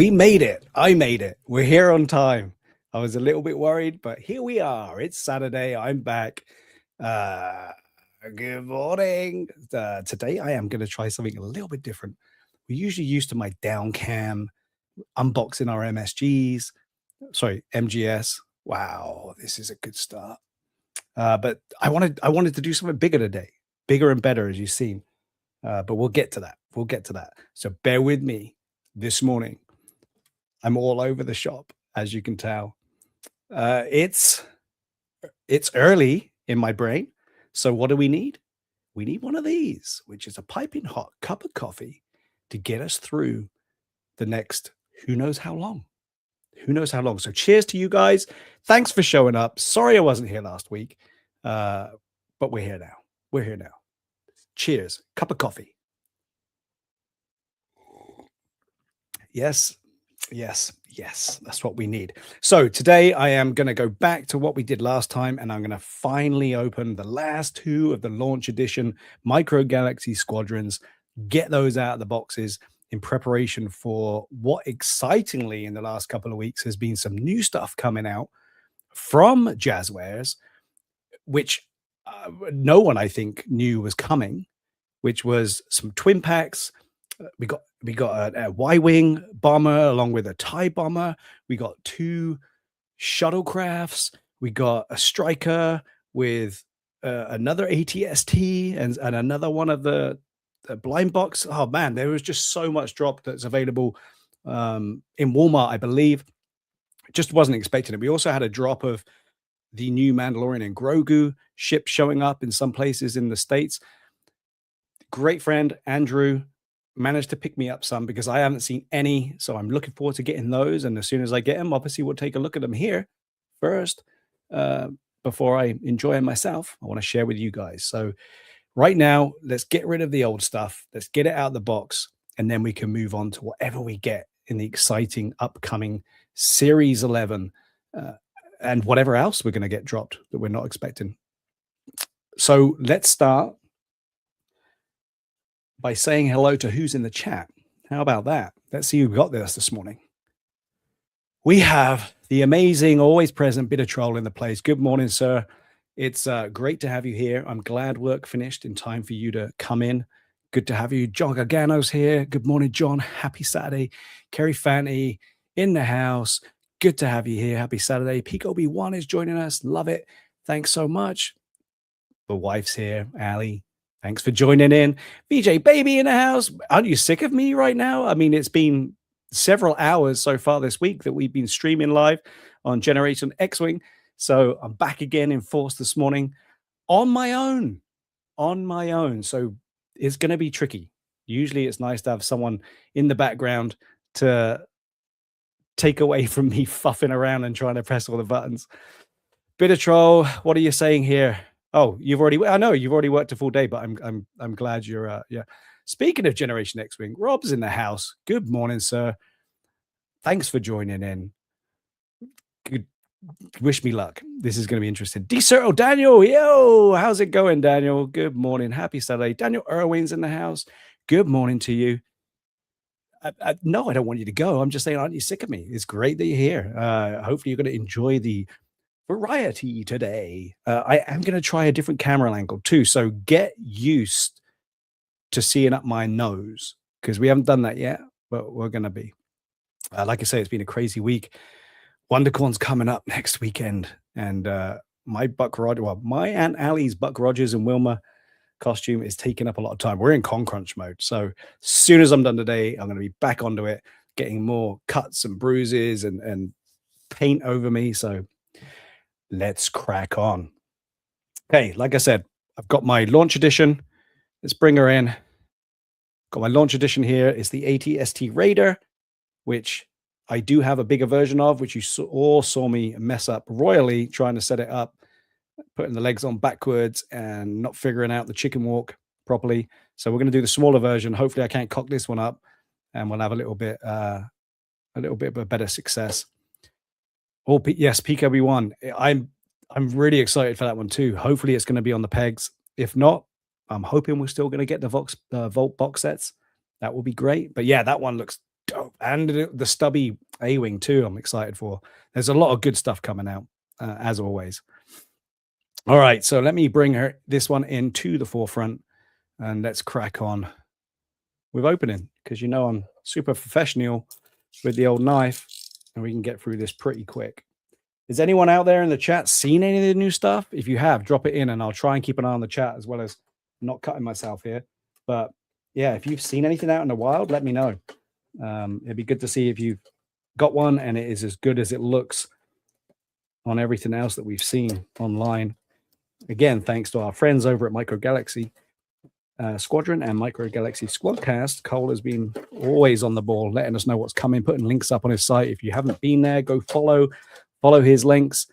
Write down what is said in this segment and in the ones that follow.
We made it. I made it. We're here on time. I was a little bit worried, but here we are. It's Saturday. I'm back. Good morning. Today I am going to try something a little bit different. We're usually used to my down cam, unboxing our MGS. Wow, this is a good start. But I wanted to do something bigger today, bigger and better, as you've seen. But we'll get to that. We'll get to that. So bear with me this morning. I'm all over the shop, as you can tell. It's early in my brain. So what do we need? We need one of these, which is a piping hot cup of coffee to get us through the next who knows how long. Who knows how long. So cheers to you guys. Thanks for showing up. Sorry I wasn't here last week, but we're here now. We're here now. Cheers. Cup of coffee. Yes. That's what we need. So today I am going to go back to what we did last time, and I'm going to finally open the last two of the launch edition Micro Galaxy Squadrons, get those out of the boxes in preparation for what excitingly in the last couple of weeks has been some new stuff coming out from Jazzwares, which no one I think knew was coming, which was some twin packs. We got a Y-wing bomber along with a TIE bomber. We got two shuttlecrafts. We got a striker with another ATST and another one of the blind box. Oh man, there was just so much drop that's available in Walmart, I believe. Just wasn't expecting it. We also had a drop of the new Mandalorian and Grogu ship showing up in some places in the States. Great friend Andrew managed to pick me up some because I haven't seen any. So I'm looking forward to getting those. And as soon as I get them, obviously we'll take a look at them here first. Before I enjoy them myself, I want to share with you guys. So right now, let's get rid of the old stuff. Let's get it out of the box. And then we can move on to whatever we get in the exciting upcoming Series 11 and whatever else we're going to get dropped that we're not expecting. So let's start by saying hello to who's in the chat. How about that? Let's see who got this morning. We have the amazing, always present Bitter Troll in the place. Good morning, sir. It's great to have you here. I'm glad work finished in time for you to come in. Good to have you. John Gargano's here. Good morning, John. Happy Saturday. Kerry Fanty in the house. Good to have you here. Happy Saturday. Peak Obi-Wan is joining us. Love it. Thanks so much. The wife's here, Ali. Thanks for joining in. VJ Baby in the house. Aren't you sick of me right now? I mean, it's been several hours so far this week that we've been streaming live on Generation X-Wing. So I'm back again in force this morning on my own. So it's going to be tricky. Usually it's nice to have someone in the background to take away from me fuffing around and trying to press all the buttons. Bitter Troll, what are you saying here? Oh, I know you've already worked a full day, but I'm glad you're yeah. Speaking of Generation X-Wing, Rob's in the house. Good morning, sir. Thanks for joining in. Good. Wish me luck. This is going to be interesting. Decerto Daniel, yo, how's it going, Daniel? Good morning. Happy Saturday. Daniel Irwin's in the house. Good morning to you. No, I don't want you to go. I'm just saying, aren't you sick of me? It's great that you're here. Hopefully you're going to enjoy the variety today. I am going to try a different camera angle too, so get used to seeing up my nose because we haven't done that yet, but we're going to be. Like I say, it's been a crazy week. WonderCon's coming up next weekend, and my Aunt Allie's Buck Rogers and Wilma costume is taking up a lot of time. We're in con crunch mode, so as soon as I'm done today, I'm going to be back onto it, getting more cuts and bruises and paint over me. So let's crack on. Okay, like I said, I've got my launch edition. Let's bring her in. Got my launch edition here. It's the ATST Raider, which I do have a bigger version of, which you all saw me mess up royally trying to set it up, putting the legs on backwards and not figuring out the chicken walk properly. So we're going to do the smaller version. Hopefully I can't cock this one up and we'll have a little bit of a better success. Oh, yes, Peak Obi-Wan. I'm really excited for that one too. Hopefully it's going to be on the pegs. If not, I'm hoping we're still going to get the Vault box sets. That will be great. But yeah, that one looks dope. and the stubby A-wing too. I'm excited for. There's a lot of good stuff coming out, as always. All right, so let me bring this one into the forefront, and let's crack on with opening, because you know I'm super professional with the old knife, and we can get through this pretty quick. Is anyone out there in the chat seen any of the new stuff? If you have, drop it in, and I'll try and keep an eye on the chat as well as not cutting myself here. But yeah, if you've seen anything out in the wild, let me know. It'd be good to see if you've got one and it is as good as it looks on everything else that we've seen online. Again, thanks to our friends over at Micro Galaxy Squadron and Micro Galaxy Squadcast. Cole has been always on the ball, letting us know what's coming, putting links up on his site. If you haven't been there, go follow his links,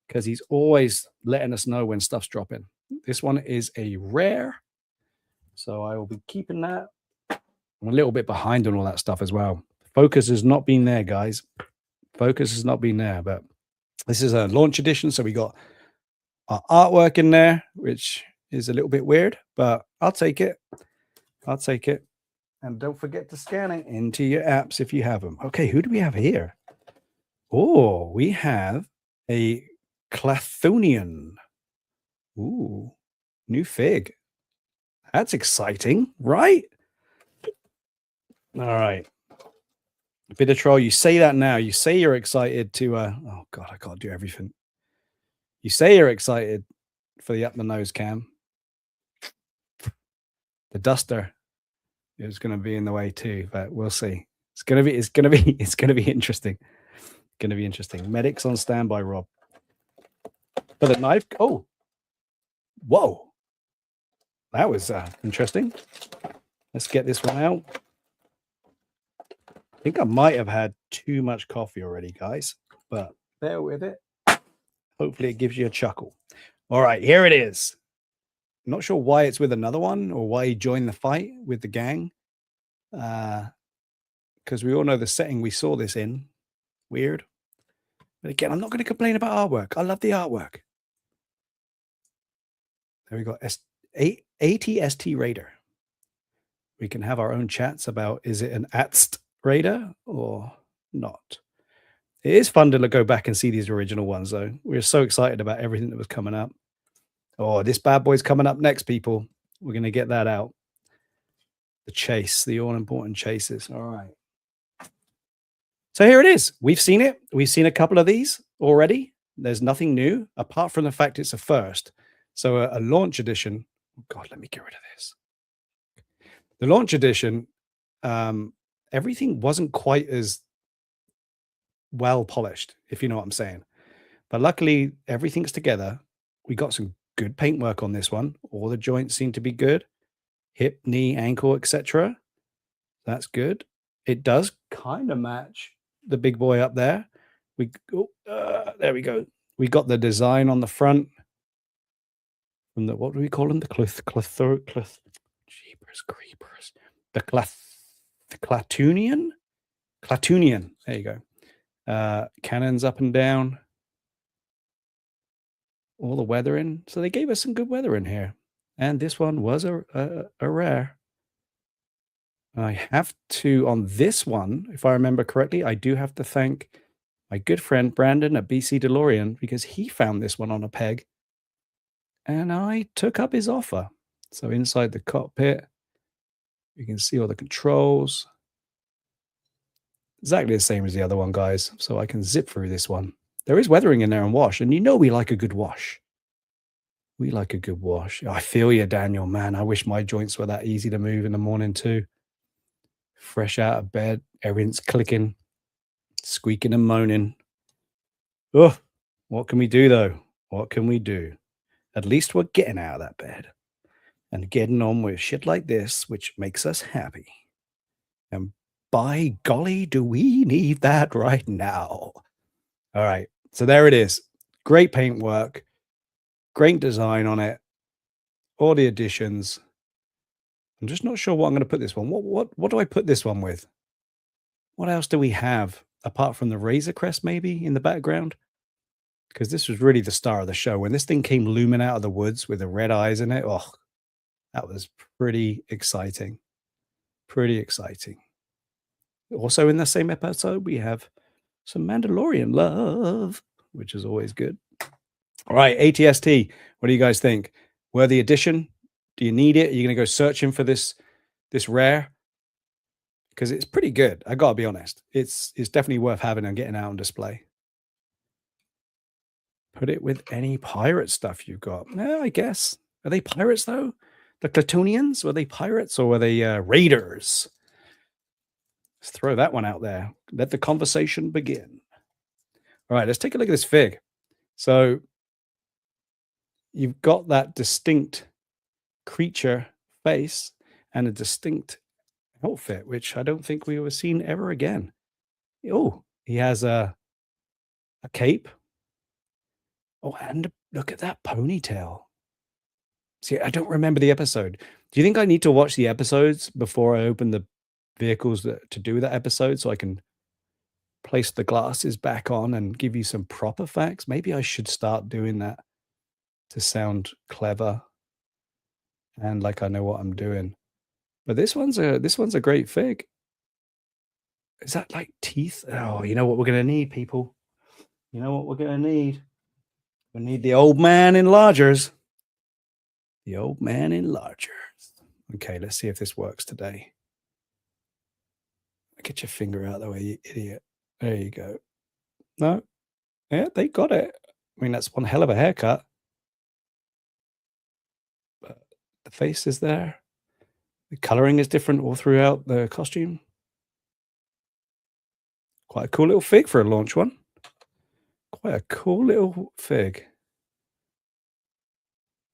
because he's always letting us know when stuff's dropping. This one is a rare, so I will be keeping that. I'm a little bit behind on all that stuff as well. Focus has not been there, guys. Focus has not been there, but this is a launch edition, so we got our artwork in there, which is a little bit weird, but I'll take it. I'll take it. And don't forget to scan it into your apps if you have them. Okay, who do we have here? Oh, we have a Clathonian. Ooh, new fig. That's exciting, right? All right. Bit of troll. You say that now. You say you're excited to oh god, I can't do everything. You say you're excited for the up the nose cam. The duster is going to be in the way too, but we'll see. It's going to be interesting. Going to be interesting. Medics on standby, Rob. For the knife. Oh, whoa, that was interesting. Let's get this one out. I think I might have had too much coffee already, guys, but bear with it. Hopefully it gives you a chuckle. All right, here it is. Not sure why it's with another one or why he joined the fight with the gang. Because we all know the setting we saw this in. Weird. But again, I'm not going to complain about artwork. I love the artwork. There we go. ATST Raider. We can have our own chats about, is it an ATST Raider or not? It is fun to go back and see these original ones, though. We're so excited about everything that was coming up. Oh, this bad boy's coming up next, people. We're going to get that out. The chase, the all-important chases. All right. So here it is. We've seen it. We've seen a couple of these already. There's nothing new, apart from the fact it's a first. So a launch edition. Oh, God, let me get rid of this. The launch edition, everything wasn't quite as well polished, if you know what I'm saying. But luckily, everything's together. We got some good paintwork on this one. All the joints seem to be good. Hip, knee, ankle, etc. That's good. It does kind of match the big boy up there. There we go. We got the design on the front from the, what do we call them? The creepers. The Clatoonian. There you go. Cannons up and down. All the weathering. So they gave us some good weathering here. And this one was a rare. I have to, on this one, if I remember correctly, I do have to thank my good friend Brandon at BC DeLorean, because he found this one on a peg and I took up his offer. So inside the cockpit, you can see all the controls. Exactly the same as the other one, guys. So I can zip through this one. There is weathering in there and wash, and you know we like a good wash. We like a good wash. I feel you, Daniel, man. I wish my joints were that easy to move in the morning too. Fresh out of bed, everything's clicking, squeaking and moaning. Oh, what can we do though? What can we do? At least we're getting out of that bed and getting on with shit like this, which makes us happy. And by golly, do we need that right now? All right, so there it is. Great paintwork, great design on it, all the additions. I'm just not sure what I'm going to put this one. What do I put this one with? What else do we have apart from the Razor Crest maybe in the background? Because this was really the star of the show. When this thing came looming out of the woods with the red eyes in it, oh, that was pretty exciting. Pretty exciting. Also in the same episode, we have some Mandalorian love, which is always good. All right, ATST. What do you guys think? Worthy addition? Do you need it? Are you going to go searching for this rare? Because it's pretty good. I gotta be honest. It's definitely worth having and getting out on display. Put it with any pirate stuff you've got. Yeah, I guess. Are they pirates though? The Clatoonians? Were they pirates or were they raiders? Let's throw that one out there. Let the conversation begin. All right, let's take a look at this fig. So you've got that distinct creature face and a distinct outfit, which I don't think we were seen ever again. Oh, he has a cape. Oh, and look at that ponytail. See, I don't remember the episode. Do you think I need to watch the episodes before I open the vehicles to do that episode so I can place the glasses back on and give you some proper facts? Maybe I should start doing that to sound clever and like I know what I'm doing. But this one's a great fig. Is that like teeth? Oh, you know what we're gonna need, people. You know what we're gonna need? We need the old man enlargers. The old man enlargers. Okay, let's see if this works today. Get your finger out of the way, you idiot. There you go. No. Yeah, they got it. I mean, that's one hell of a haircut. But the face is there. The coloring is different all throughout the costume. Quite a cool little fig for a launch one. Quite a cool little fig.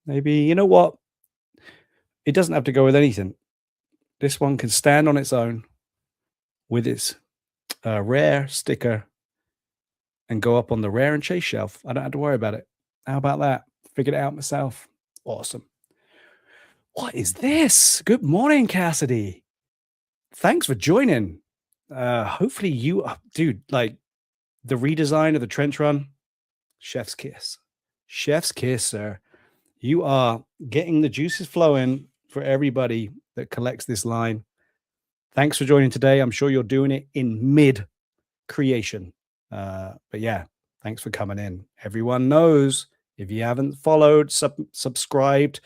Maybe, you know what? It doesn't have to go with anything. This one can stand on its own with its rare sticker and go up on the rare and chase shelf. I don't have to worry about it. How about that? Figured it out myself. Awesome. What is this? Good morning, Cassidy. Thanks for joining. Hopefully you, dude, like the redesign of the trench run, chef's kiss. Chef's kiss, sir. You are getting the juices flowing for everybody that collects this line. Thanks for joining today. I'm sure you're doing it in mid creation. But yeah, thanks for coming in. Everyone knows if you haven't followed, subscribed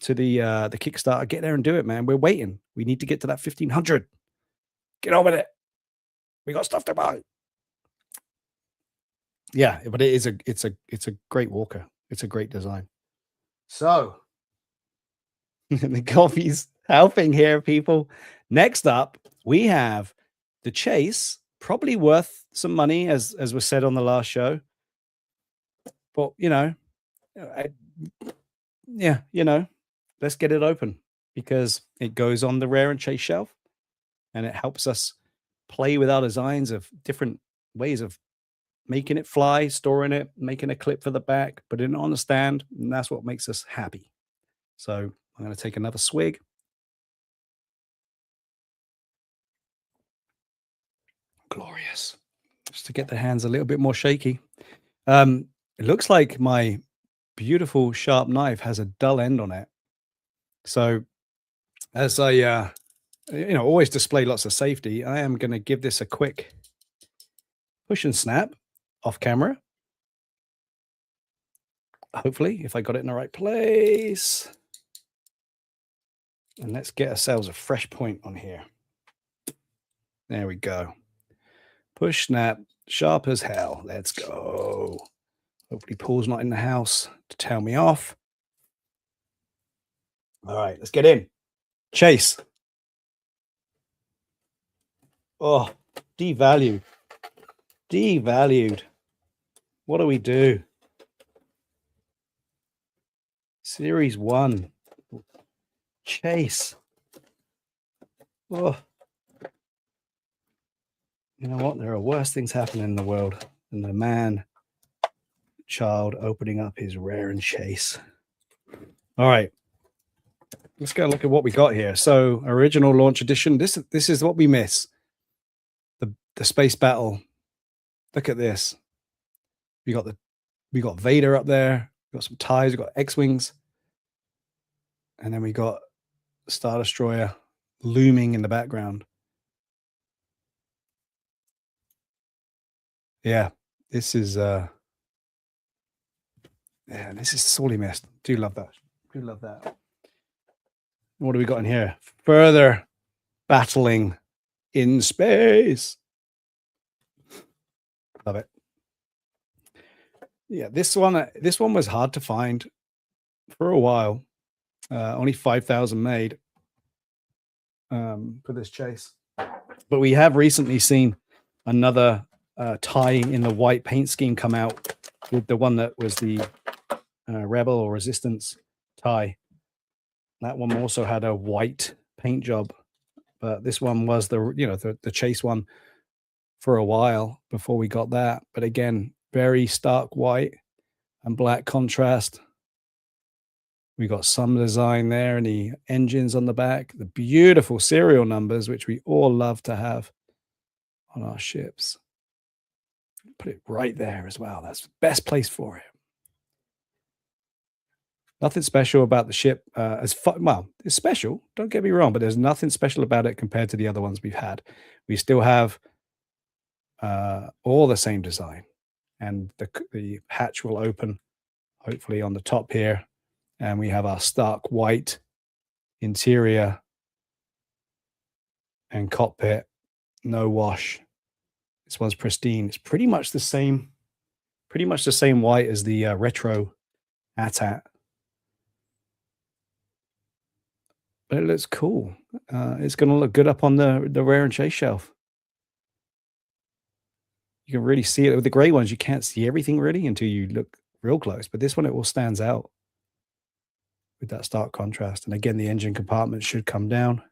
to the Kickstarter, get there and do it, man. We're waiting. We need to get to that 1,500. Get on with it. We got stuff to buy. Yeah, but it's a great walker. It's a great design. So the coffee's helping here, people. Next up, we have the chase, probably worth some money, as was said on the last show. But let's get it open because it goes on the rare and chase shelf, and it helps us play with our designs of different ways of making it fly, storing it, making a clip for the back, putting it on the stand, and that's what makes us happy. So I'm going to take another swig. Glorious. Just to get the hands a little bit more shaky. It looks like my beautiful sharp knife has a dull end on it. So as I, always display lots of safety, I am going to give this a quick push and snap off camera. Hopefully, if I got it in the right place. And let's get ourselves a fresh point on here. There we go. Push, snap, sharp as hell. Let's go. Hopefully Paul's not in the house to tell me off. All right, let's get in. Chase. Oh, devalued. Devalued. What do we do? Series 1. Chase. Oh. You know what? There are worse things happening in the world than the man-child opening up his rare and chase. All right. Let's go look at what we got here. So, original launch edition. This is what we miss. The space battle. Look at this. We got Vader up there. We got some TIEs. We got X-Wings. And then we got Star Destroyer looming in the background. Yeah, this is sorely missed. Do love that. Do love that. What do we got in here? Further battling in space. Love it. Yeah, this one was hard to find for a while. Only 5,000 made for this chase. But we have recently seen another tie in the white paint scheme come out with the one that was the Rebel or Resistance tie. That one also had a white paint job, but this one was the chase one for a while before we got that. But again, very stark white and black contrast. We got some design there and the engines on the back, the beautiful serial numbers, which we all love to have on our ships. Put it right there as well. That's the best place for it. Nothing special about the ship. Well, it's special. Don't get me wrong, but there's nothing special about it compared to the other ones we've had. We still have all the same design, and the hatch will open hopefully on the top here, and we have our stark white interior and cockpit, no wash. This one's pristine. It's pretty much the same white as the retro AT-AT. But it looks cool. It's going to look good up on the rare and chase shelf. You can really see it with the gray ones. You can't see everything really until you look real close. But this one, it all stands out with that stark contrast. And again, the engine compartment should come down.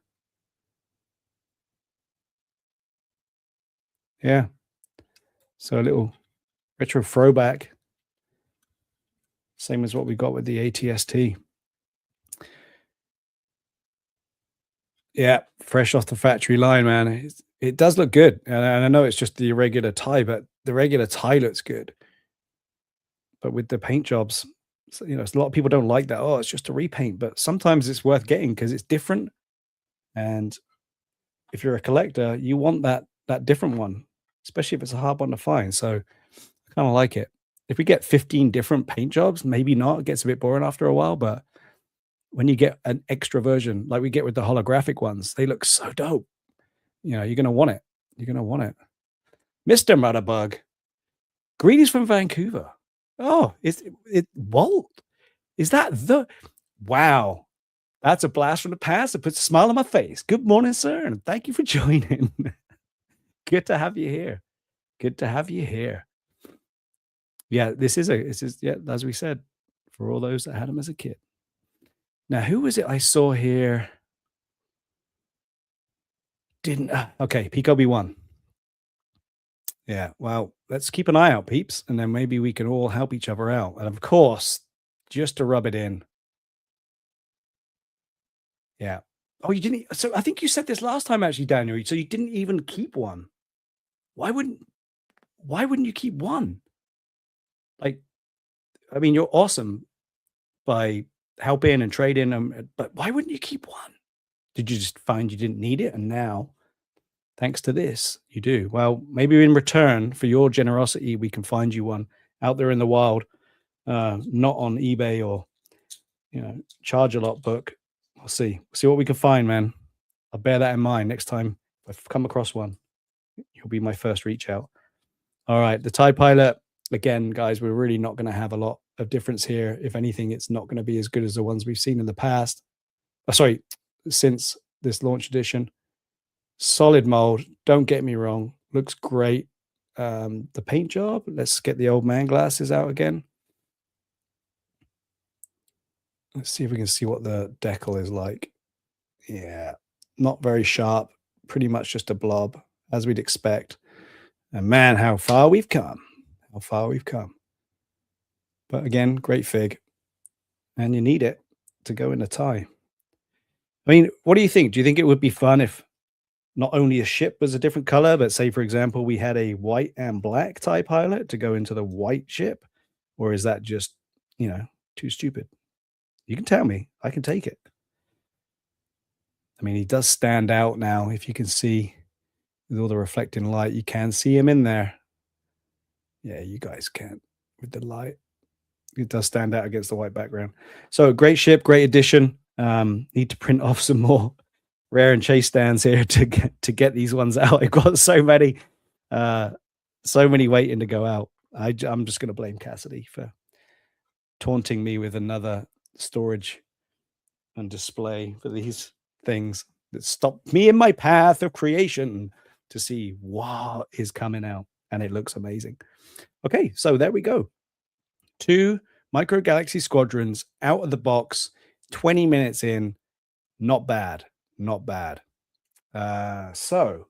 Yeah. So a little retro throwback. Same as what we got with the ATST. Yeah, fresh off the factory line, man. It does look good. And I know it's just the irregular tie, but the regular tie looks good. But with the paint jobs, so, a lot of people don't like that. Oh, it's just a repaint. But sometimes it's worth getting because it's different. And if you're a collector, you want that different one, especially if it's a hard one to find. So I kind of like it. If we get 15 different paint jobs, maybe not. It gets a bit boring after a while, but when you get an extra version, like we get with the holographic ones, they look so dope. You're gonna want it. You're gonna want it. Mr. Mutterbug, greetings from Vancouver. Oh, it Walt? Is that the wow? That's a blast from the past. It puts a smile on my face. Good morning, sir, and thank you for joining. Good to have you here. Good to have you here. Yeah, this is yeah, as we said, for all those that had him as a kid. Now, who was it I saw here? Didn't okay, peak Obi-Wan. Yeah, well, let's keep an eye out, peeps, and then maybe we can all help each other out. And of course, just to rub it in. Yeah. Oh, you didn't. So I think you said this last time, actually, Daniel. So you didn't even keep one. Why wouldn't you keep one? Like, I mean, you're awesome by helping and trading them, but why wouldn't you keep one? Did you just find you didn't need it, and now, thanks to this, you do? Well, maybe in return for your generosity, we can find you one out there in the wild, not on eBay or charge a lot book. We'll see what we can find, man. I'll bear that in mind next time if I come across one. You'll be my first reach out. All right, the TIE Pilot. Again, guys, we're really not going to have a lot of difference here. If anything, it's not going to be as good as the ones we've seen in the past. Since this launch edition. Solid mold. Don't get me wrong. Looks great. The paint job. Let's get the old man glasses out again. Let's see if we can see what the decal is like. Yeah, not very sharp. Pretty much just a blob, as we'd expect. And man, how far we've come. How far we've come. But again, great fig. And you need it to go in the tie. I mean, what do you think? Do you think it would be fun if not only a ship was a different color, but say, for example, we had a white and black TIE Pilot to go into the white ship? Or is that just, too stupid? You can tell me. I can take it. I mean, he does stand out now. If you can see with all the reflecting light, you can see him in there. Yeah, you guys can't with the light. It does stand out against the white background. So great ship, great addition. Need to print off some more rare and chase stands here to get these ones out. I've got so many waiting to go out. I'm just going to blame Cassidy for taunting me with another storage and display for these things that stopped me in my path of creation to see what is coming out, and it looks amazing. Okay, so there we go. 2 Micro Galaxy Squadrons out of the box, 20 minutes in. Not bad. Not bad. So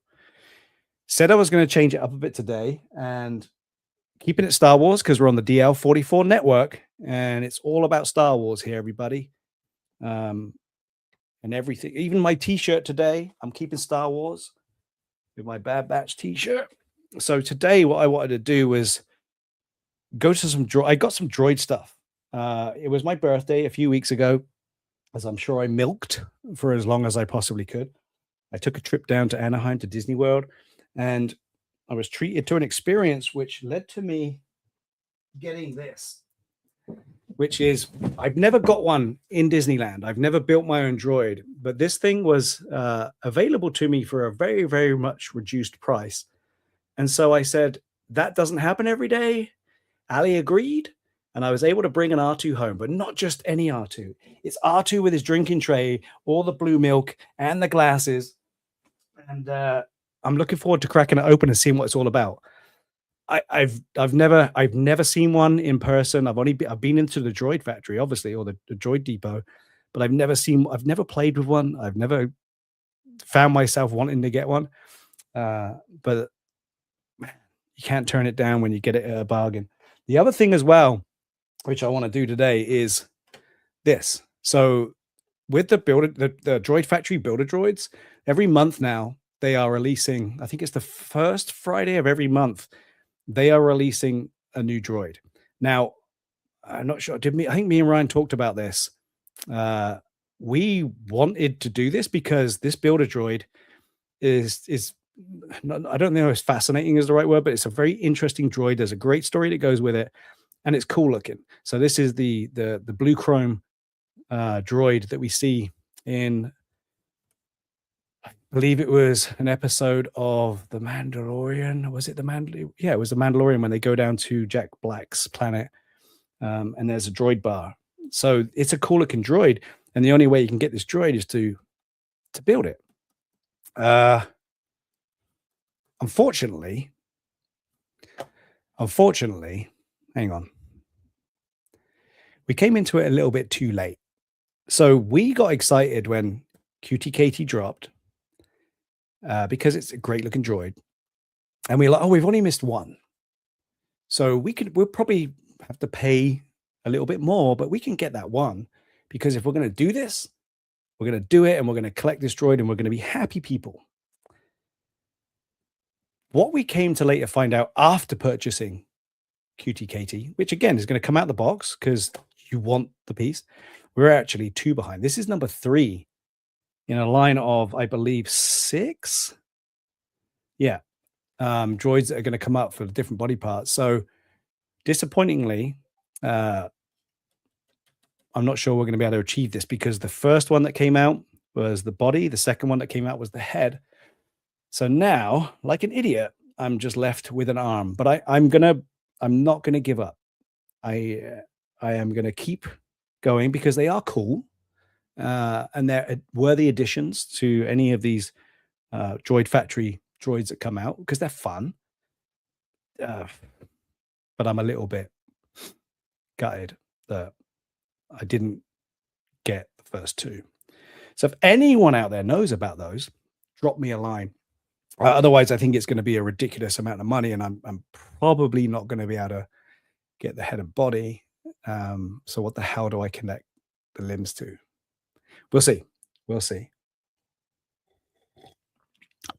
said I was going to change it up a bit today and keeping it Star Wars because we're on the DL44 network and it's all about Star Wars here, everybody. And everything, even my t-shirt today, I'm keeping Star Wars with my Bad Batch t-shirt. So today what I wanted to do was go to some I got some droid stuff. It was my birthday a few weeks ago, as I'm sure I milked for as long as I possibly could. I took a trip down to Anaheim to Disney World, and I was treated to an experience which led to me getting this, which is I've never got one in Disneyland. I've never built my own droid, but this thing was available to me for a very, very much reduced price. And so I said, that doesn't happen every day. Ali agreed, and I was able to bring an R2 home, but not just any R2. It's R2 with his drinking tray, all the blue milk, and the glasses. And I'm looking forward to cracking it open and seeing what it's all about. I've never seen one in person. I've been into the Droid factory, obviously, or the Droid depot, but I've never played with one. I've never found myself wanting to get one. But man, you can't turn it down when you get it at a bargain. The other thing as well, which I want to do today, is this. So with the Droid Factory Builder Droids, every month now they are releasing, I think it's the first Friday of every month, they are releasing a new droid. Now, I'm not sure. I think me and Ryan talked about this. We wanted to do this because this builder droid is not, I don't know if fascinating is the right word, but it's a very interesting droid. There's a great story that goes with it, and it's cool looking. So this is the blue chrome droid that we see in, I believe it was an episode of The Mandalorian. Was it The Mandalorian? Yeah, it was The Mandalorian when they go down to Jack Black's planet, and there's a droid bar. So it's a cool looking droid, and the only way you can get this droid is to build it. Unfortunately, hang on. We came into it a little bit too late. So we got excited when Cutie Katie dropped because it's a great looking droid. And we were like, oh, we've only missed one. So we'll probably have to pay a little bit more, but we can get that one because if we're going to do this, we're going to do it and we're going to collect this droid and we're going to be happy people. What we came to later find out after purchasing Cutie Katie, which again is going to come out the box because you want the piece, we're actually 2 behind. This is number 3 in a line of, I believe, 6. Yeah. Droids that are going to come up for the different body parts. So disappointingly, I'm not sure we're going to be able to achieve this because the first one that came out was the body. The second one that came out was the head. So now, like an idiot, I'm just left with an arm. But I'm not gonna give up. I am gonna keep going because they are cool, and they're worthy additions to any of these Droid Factory droids that come out because they're fun. But I'm a little bit gutted that I didn't get the first 2. So if anyone out there knows about those, drop me a line. Otherwise, I think it's going to be a ridiculous amount of money, and I'm probably not going to be able to get the head and body. So what the hell do I connect the limbs to? We'll see. We'll see.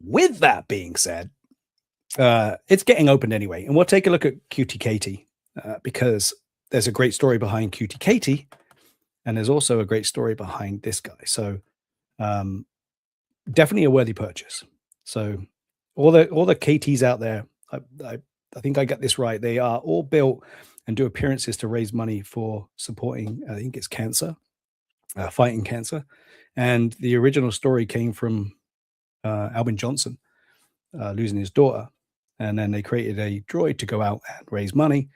With that being said, it's getting opened anyway, and we'll take a look at Cutie Katie because there's a great story behind Cutie Katie, and there's also a great story behind this guy. So definitely a worthy purchase. So all the KTs out there, I think I got this right. They are all built and do appearances to raise money for supporting, I think it's cancer, fighting cancer. And the original story came from Albin Johnson losing his daughter. And then they created a droid to go out and raise money.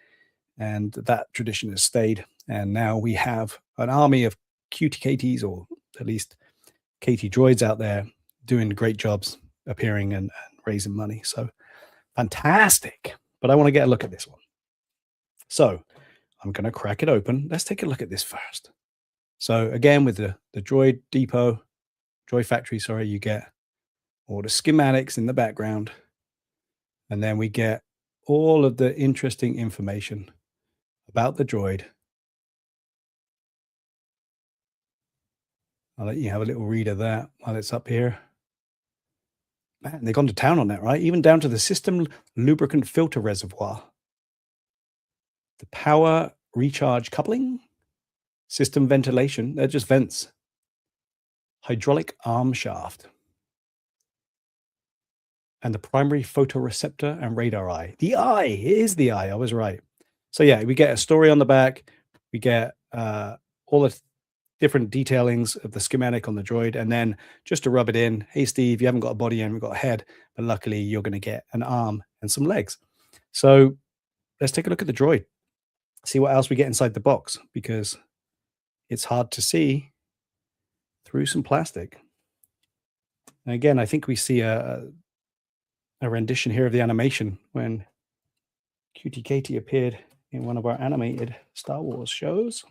And that tradition has stayed. And now we have an army of cutie Katies, or at least Katie droids out there doing great jobs, appearing and raising money. So fantastic. But I want to get a look at this one. So I'm going to crack it open. Let's take a look at this first. So again, with the droid depot, droid factory, sorry, you get all the schematics in the background. And then we get all of the interesting information about the droid. I'll let you have a little read of that while it's up here. Man, they've gone to town on that, right? Even down to the system lubricant filter reservoir. The power recharge coupling. System ventilation. They're just vents. Hydraulic arm shaft. And the primary photoreceptor and radar eye. The eye. It is the eye. I was right. So yeah, we get a story on the back. We get all the different detailings of the schematic on the droid. And then just to rub it in, hey, Steve, you haven't got a body and we've got a head, but luckily you're going to get an arm and some legs. So let's take a look at the droid. See what else we get inside the box, because it's hard to see through some plastic. And again, I think we see a rendition here of the animation when Cutie Katie appeared in one of our animated Star Wars shows.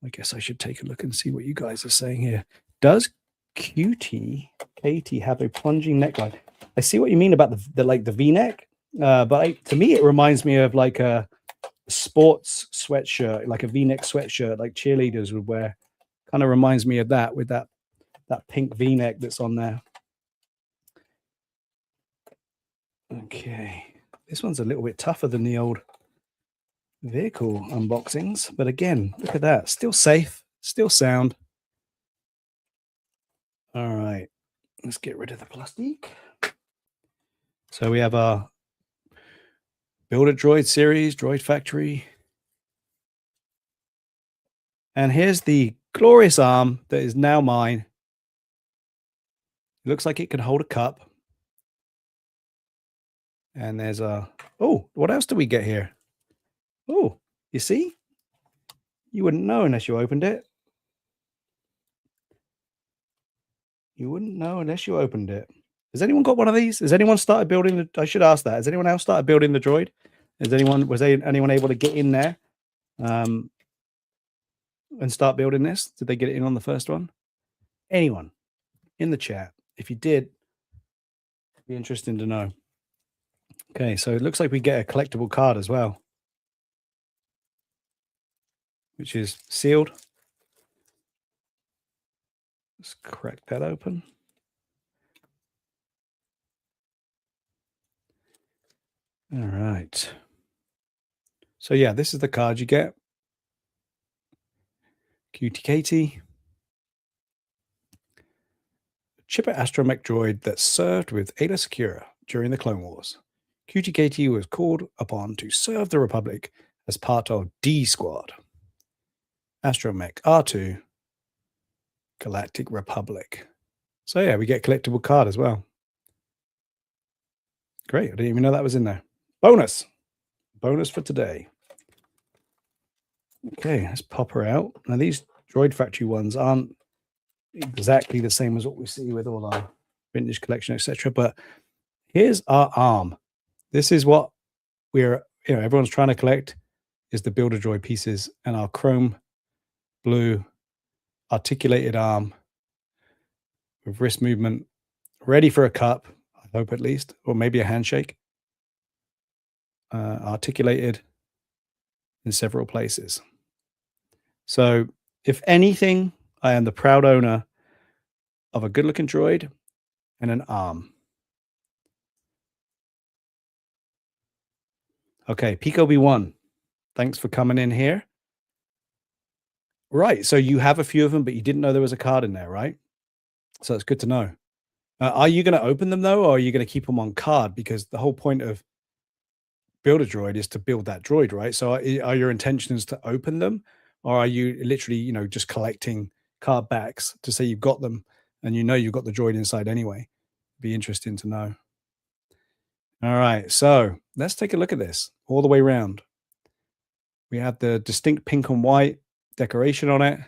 I guess I should take a look and see what you guys are saying here. Does Cutie Katie have a plunging neckline? I see what you mean about the V-neck, but to me it reminds me of like a sports sweatshirt, like a V-neck sweatshirt, like cheerleaders would wear. Kind of reminds me of that, with that pink V-neck that's on there. Okay, this one's a little bit tougher than the old vehicle unboxings, but again, look at that. Still safe, still sound. All right, let's get rid of the plastic. So we have our Build a Droid series, Droid Factory. And here's the glorious arm that is now mine. It looks like it can hold a cup. And there's a, oh, what else do we get here? Oh, you see? You wouldn't know unless you opened it. You wouldn't know unless you opened it. Has anyone got one of these? Has anyone started building the, I should ask that. Has anyone else started building the droid? Was anyone able to get in there and start building this? Did they get it in on the first one? Anyone in the chat? If you did, it'd be interesting to know. Okay, so it looks like we get a collectible card as well, which is sealed. Let's crack that open. All right. So yeah, this is the card you get. Cutie Katie. Chipper astromech droid that served with Aayla Secura during the Clone Wars. Cutie Katie was called upon to serve the Republic as part of D Squad. Astromech R2, Galactic Republic. So yeah, we get a collectible card as well. Great, I didn't even know that was in there. Bonus for today. Okay, let's pop her out. Now these Droid Factory ones aren't exactly the same as what we see with all our vintage collection, etc. But here's our arm. This is what everyone's trying to collect, is the Build-A-Droid pieces, and our chrome blue articulated arm with wrist movement, ready for a cup, I hope at least, or maybe a handshake. Articulated in several places. So if anything, I am the proud owner of a good-looking droid and an arm. Okay, Peak Obi-Wan, thanks for coming in here. Right, so you have a few of them, but you didn't know there was a card in there, right? So it's good to know. Are you going to open them, though, or are you going to keep them on card? Because the whole point of build a droid is to build that droid, right? So are your intentions to open them, or are you literally, just collecting card backs to say you've got them and you've got the droid inside anyway? Be interesting to know. All right, so let's take a look at this all the way around. We have the distinct pink and white decoration on it.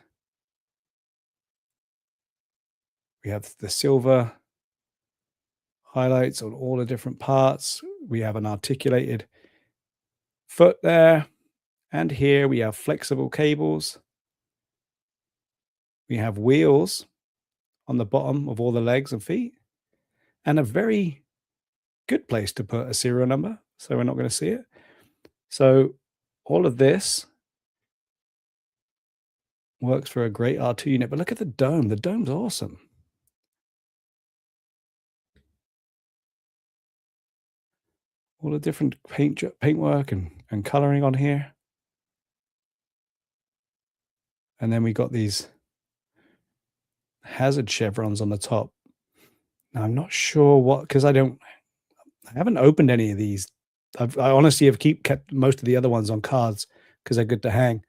We have the silver highlights on all the different parts. We have an articulated foot there. And here we have flexible cables. We have wheels on the bottom of all the legs and feet. And a very good place to put a serial number, so we're not going to see it. So all of this works for a great R2 unit. But look at the dome. The dome's awesome. All the different paintwork and coloring on here. And then we got these hazard chevrons on the top. Now, I'm not sure what, because I haven't opened any of these. I honestly have kept most of the other ones on cards because they're good to hang.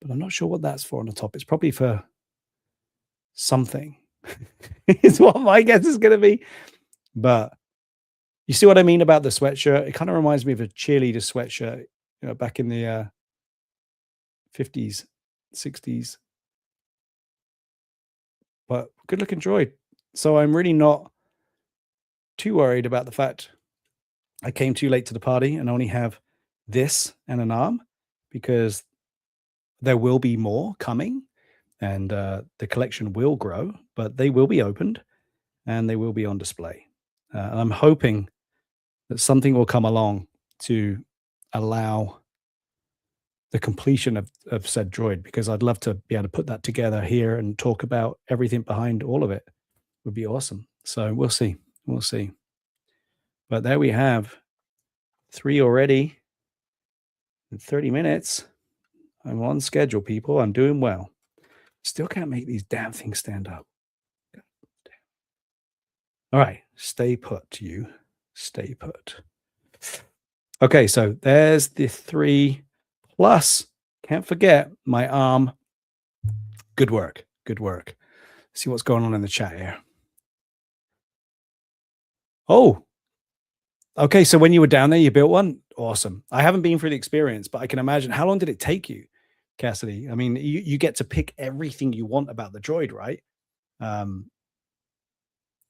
But I'm not sure what that's for on the top. It's probably for something. Is what my guess is going to be. But you see what I mean about the sweatshirt? It kind of reminds me of a cheerleader sweatshirt, back in the 50s, 60s. But good looking droid. So I'm really not too worried about the fact I came too late to the party and only have this and an arm, because there will be more coming, and the collection will grow, but they will be opened and they will be on display. And I'm hoping that something will come along to allow the completion of said droid, because I'd love to be able to put that together here and talk about everything behind all of it. Would be awesome. So we'll see. We'll see. But there we have 3 already in 30 minutes. I'm on schedule, people. I'm doing well. Still can't make these damn things stand up. All right. Stay put, you. Stay put. Okay, so there's the 3 plus. Can't forget my arm. Good work. Good work. See what's going on in the chat here. Oh, okay. So when you were down there, you built one. Awesome. I haven't been through the experience, but I can imagine. How long did it take you, Cassidy? I mean, you get to pick everything you want about the droid, right?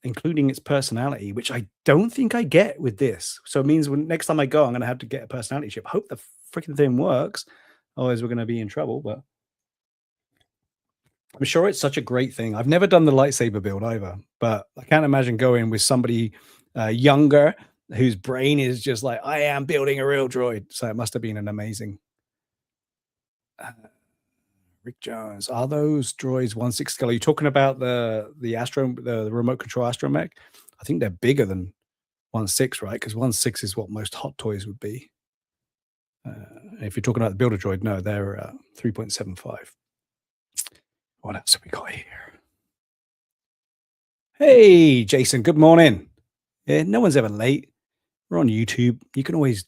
Including its personality, which I don't think I get with this. So it means when next time I go, I'm going to have to get a personality chip. Hope the freaking thing works. Otherwise, we're going to be in trouble. But I'm sure it's such a great thing. I've never done the lightsaber build either, but I can't imagine going with somebody younger whose brain is just like, I am building a real droid. So it must have been an amazing. Rick Jones, are those droids 1/6 scale? Are you talking about the remote control astromech? I think they're bigger than 1/6, right? Because 1/6 is what most hot toys would be. If you're talking about the builder droid, no, they're 3.75. What else have we got here? Hey, Jason, good morning. Yeah, no one's ever late. We're on YouTube. You can always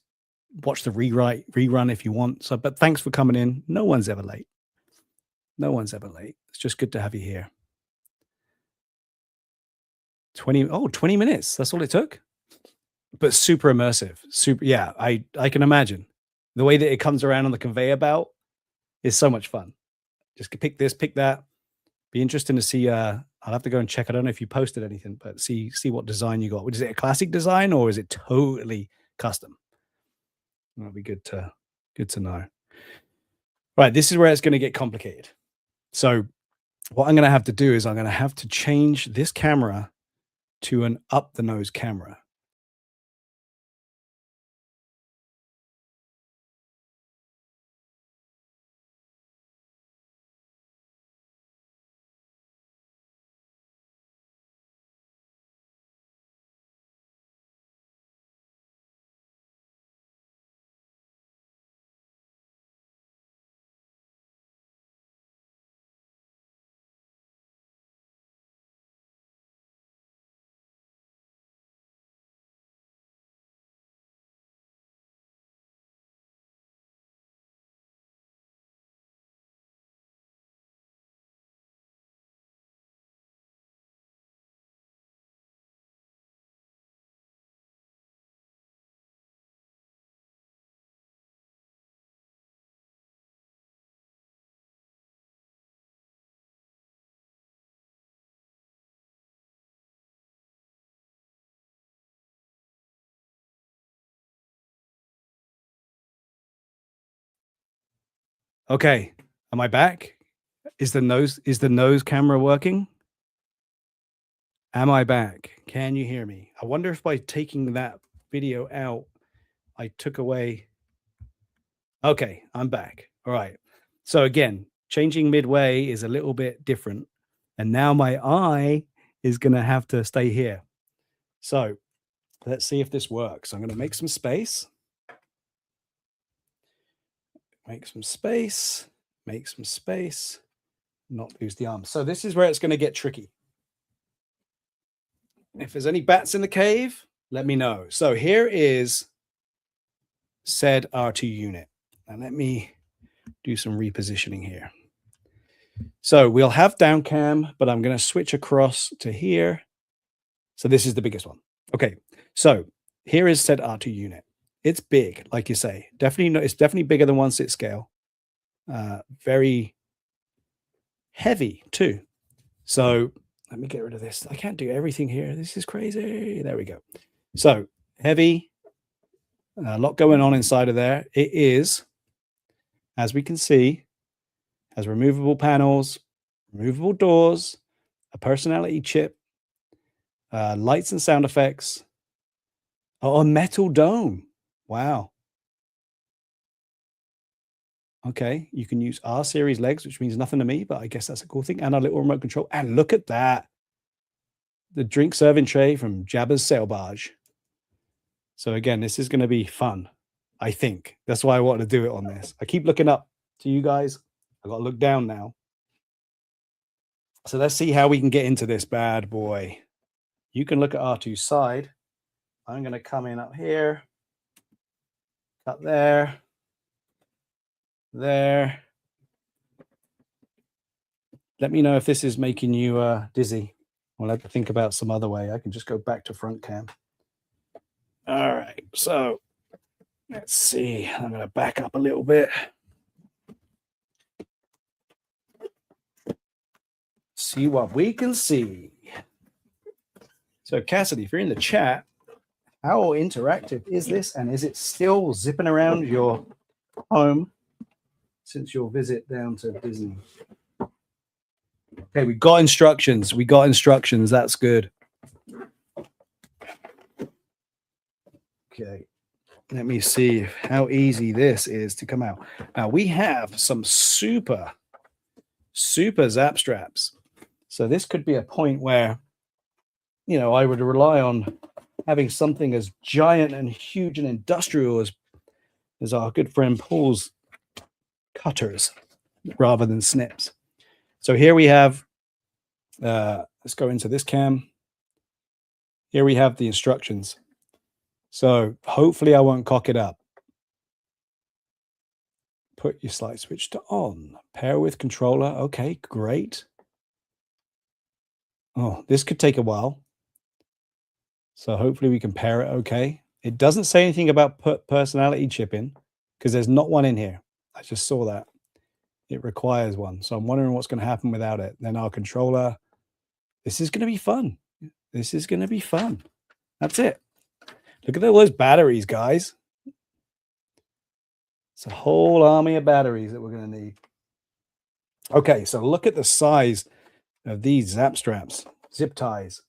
watch the rerun if you want. So, but thanks for coming in. No one's ever late. No one's ever late. It's just good to have you here. 20 minutes. That's all it took. But super immersive. Super, yeah, I can imagine. The way that it comes around on the conveyor belt is so much fun. Just pick this, pick that. Be interesting to see. I'll have to go and check. I don't know if you posted anything, but see what design you got. Is it a classic design or is it totally custom? That'll be good to know. Right, this is where it's going to get complicated. So what I'm going to have to do is I'm going to have to change this camera to an up the nose camera. Okay, am I back? Is the nose camera working? Am I back? Can you hear me? I wonder if by taking that video out, I took away. Okay, I'm back. All right. So again, changing midway is a little bit different. And now my eye is going to have to stay here. So let's see if this works. I'm going to make some space. Make some space. Make some space. Not lose the arm. So this is where it's going to get tricky. If there's any bats in the cave, let me know. So here is said R2 unit. And let me do some repositioning here. So we'll have down cam, but I'm going to switch across to here. So this is the biggest one. Okay. So here is said R2 unit. It's big, like you say. Definitely, it's definitely bigger than 1/6 scale. Very heavy too. So let me get rid of this. I can't do everything here. This is crazy. There we go. So heavy, a lot going on inside of there. It is, as we can see, has removable panels, removable doors, a personality chip, lights and sound effects. Oh, a metal dome. Wow. Okay, you can use R series legs, which means nothing to me, but I guess that's a cool thing. And a little remote control. And look at that. The drink serving tray from Jabba's sail barge. So again, this is going to be fun, I think. That's why I want to do it on this. I keep looking up to you guys. I've got to look down now. So let's see how we can get into this bad boy. You can look at R2's side. I'm going to come in up here. Cut there. There. Let me know if this is making you dizzy. I'll have to think about some other way. I can just go back to front cam. All right, so let's see. I'm going to back up a little bit. See what we can see. So Cassidy, if you're in the chat, how interactive is this? And is it still zipping around your home since your visit down to Disney? Okay, we got instructions. We got instructions. That's good. Okay, let me see how easy this is to come out. Now, we have some super zap straps. So this could be a point where, you know, I would rely on having something as giant and huge and industrial as our good friend Paul's cutters rather than snips. So here we have, let's go into this cam. Here we have the instructions. So hopefully I won't cock it up. Put your slide switch to on. Pair with controller. Okay, great. Oh, this could take a while. So hopefully we can pair it okay. It doesn't say anything about put personality chip in because there's not one in here. I just saw that. It requires one. So I'm wondering what's going to happen without it. Then our controller. This is going to be fun. This is going to be fun. That's it. Look at all those batteries, guys. It's a whole army of batteries that we're going to need. Okay, so look at the size of these zap straps, zip ties,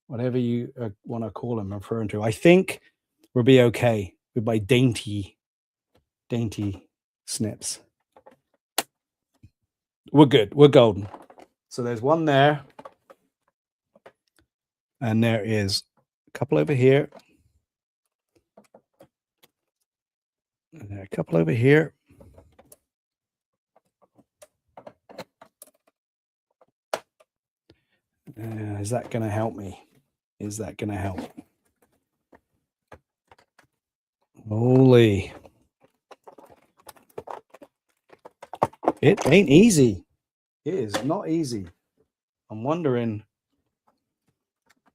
whatever you want to call them, referring to. I think we'll be okay with my dainty snips. We're good. We're golden. So there's one there. And there is a couple over here. And there are a couple over here. Is that going to help me? Is that going to help? Holy. It ain't easy. It is not easy. I'm wondering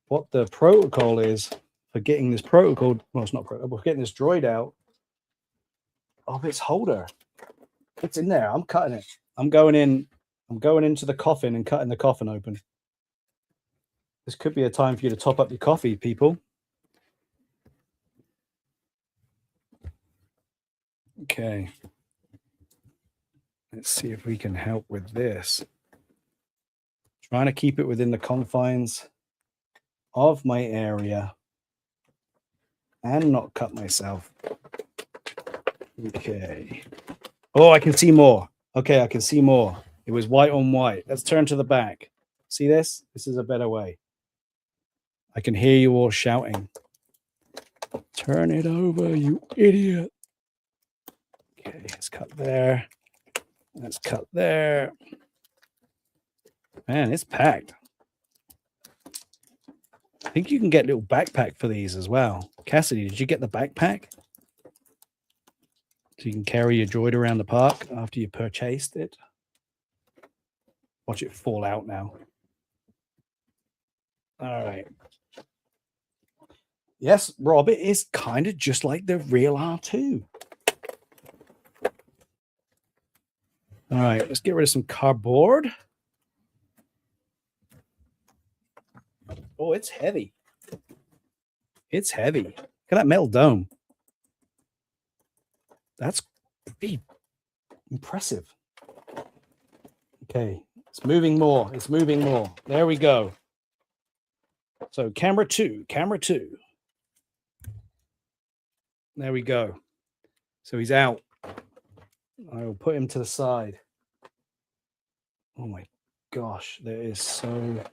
what the protocol is for getting this protocol. Well, it's not protocol, but getting this droid out of its holder. It's in there. I'm cutting it. I'm going into the coffin and cutting the coffin open. This could be a time for you to top up your coffee, people. Okay. Let's see if we can help with this. Trying to keep it within the confines of my area and not cut myself. Okay. Oh, I can see more. Okay, I can see more. It was white on white. Let's turn to the back. See this? This is a better way. I can hear you all shouting. Turn it over, you idiot. Okay, let's cut there. Let's cut there. Man, it's packed. I think you can get a little backpack for these as well. Cassidy, did you get the backpack? So you can carry your droid around the park after you purchased it. Watch it fall out now. All right. Yes, Rob, it is kind of just like the real R2. All right, let's get rid of some cardboard. Oh, it's heavy. It's heavy. Look at that metal dome. That's pretty impressive. Okay, it's moving more. It's moving more. There we go. So camera two. There we go. So he's out. I will put him to the side. Oh my gosh, there is so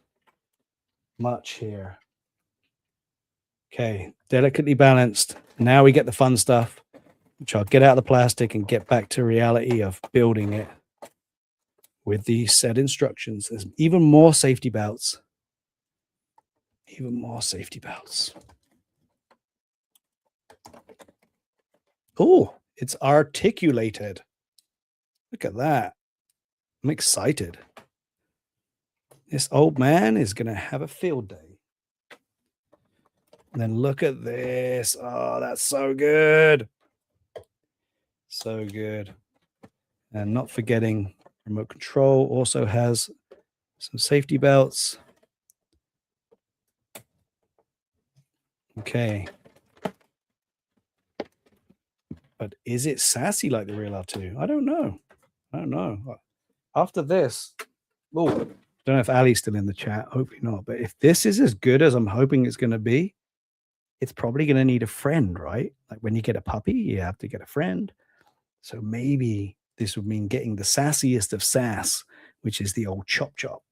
much here. Okay, delicately balanced. Now we get the fun stuff, which I'll get out of the plastic and get back to reality of building it with these set instructions. There's even more safety belts. Even more safety belts. Oh, it's articulated. Look at that. I'm excited. This old man is going to have a field day. And then look at this. Oh, that's so good. So good. And not forgetting, remote control also has some safety belts. Okay. But is it sassy like the real R2? I don't know. After this, oh, don't know if Ali's still in the chat. Hopefully not. But if this is as good as I'm hoping it's going to be, it's probably going to need a friend, right? Like when you get a puppy, you have to get a friend. So maybe this would mean getting the sassiest of sass, which is the old chop chop.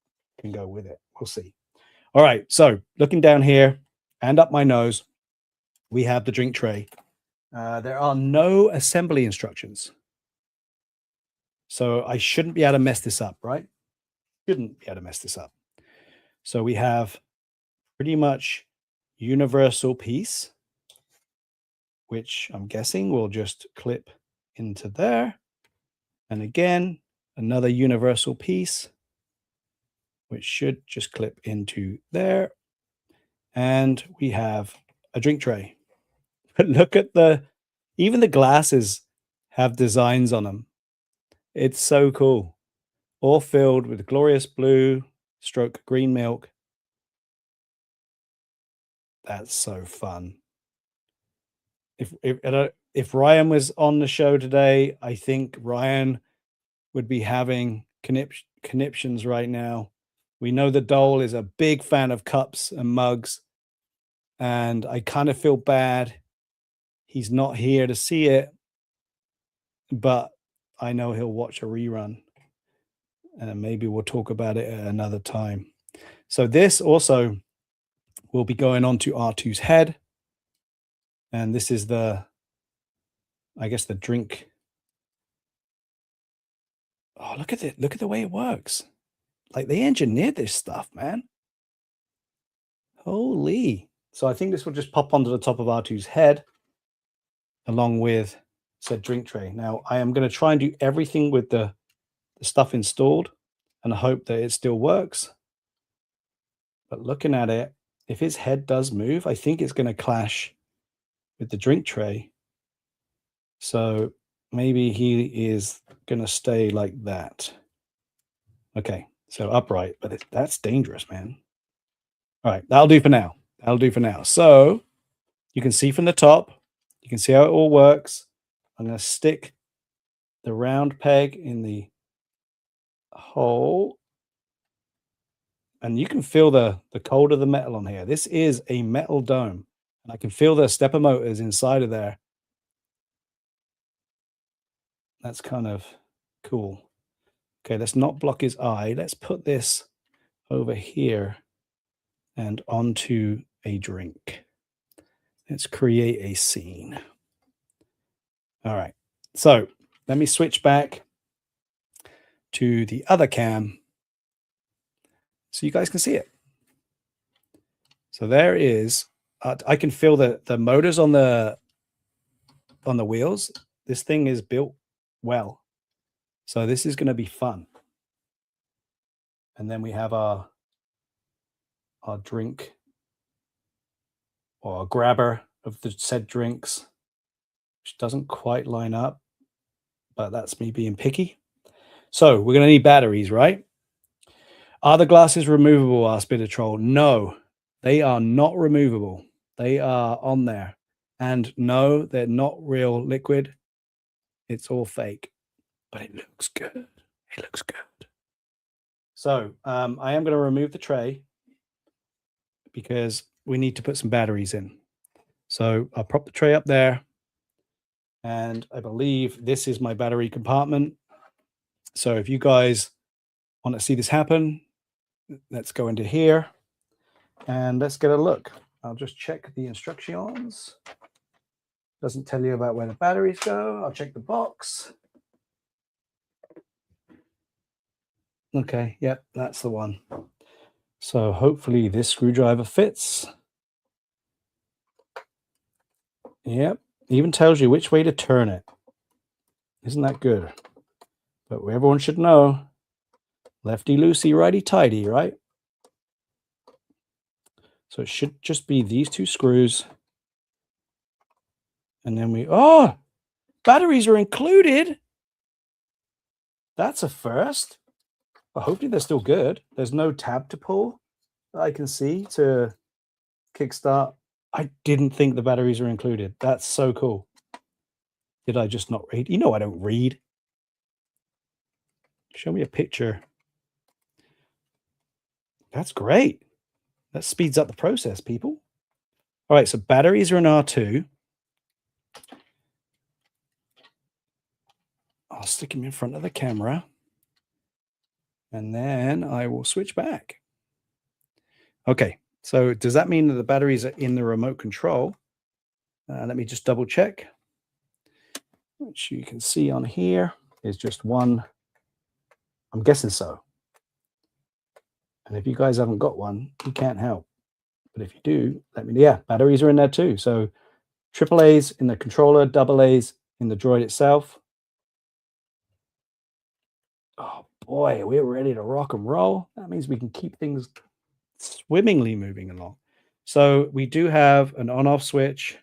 Can go with it. We'll see. All right. So looking down here and up my nose, we have the drink tray. There are no assembly instructions. So I shouldn't be able to mess this up, right? Shouldn't be able to mess this up. So we have pretty much universal piece, which I'm guessing will just clip into there. And again, another universal piece, which should just clip into there. And we have a drink tray. But look at even the glasses have designs on them. It's so cool. All filled with glorious blue / green milk. That's so fun. If Ryan was on the show today, I think Ryan would be having conniptions right now. We know the Dole is a big fan of cups and mugs, and I kind of feel bad he's not here to see it, but I know he'll watch a rerun, and maybe we'll talk about it at another time. So this also will be going on to R2's head, and this is the drink. Oh, look at it. Look at the way it works. Like they engineered this stuff, man. Holy. So I think this will just pop onto the top of R2's head along with said drink tray. Now I am going to try and do everything with the stuff installed and hope that it still works. But looking at it, if his head does move, I think it's going to clash with the drink tray. So maybe he is going to stay like that. Okay, so upright, but that's dangerous, man. All right, that'll do for now. So you can see from the top, you can see how it all works. I'm going to stick the round peg in the hole. And you can feel the cold of the metal on here. This is a metal dome. And I can feel the stepper motors inside of there. That's kind of cool. Okay, let's not block his eye. Let's put this over here and onto a drink. Let's create a scene. All right. So let me switch back to the other cam so you guys can see it. So there is, I can feel the motors on the wheels. This thing is built well. So this is going to be fun. And then we have our drink or a grabber of the said drinks, which doesn't quite line up, but that's me being picky. So we're going to need batteries, right? Are the glasses removable? Asked Bitter Troll. No, they are not removable. They are on there. And no, they're not real liquid. It's all fake, but it looks good. It looks good. So I am going to remove the tray because we need to put some batteries in. So I'll prop the tray up there. And I believe this is my battery compartment. So if you guys want to see this happen, let's go into here and let's get a look. I'll just check the instructions. Doesn't tell you about where the batteries go. I'll check the box. Okay, yep, that's the one. So hopefully this screwdriver fits. Yep, even tells you which way to turn it. Isn't that good? But everyone should know, lefty loosey, righty tighty, right? So it should just be these two screws. And then batteries are included. That's a first. But hopefully they're still good. There's no tab to pull that I can see to kickstart. I didn't think the batteries are included. That's so cool. Did I just not read? You know I don't read. Show me a picture. That's great. That speeds up the process, people. All right, so batteries are in R2. I'll stick them in front of the camera. And then I will switch back. Okay, so does that mean that the batteries are in the remote control? Let me just double check. Which you can see on here is just one. I'm guessing so. And if you guys haven't got one, you can't help. But if you do, let me know. Yeah, batteries are in there too. So AAA's in the controller, AA's in the droid itself. Oh boy, we're ready to rock and roll. That means we can keep things swimmingly moving along. So we do have an on-off switch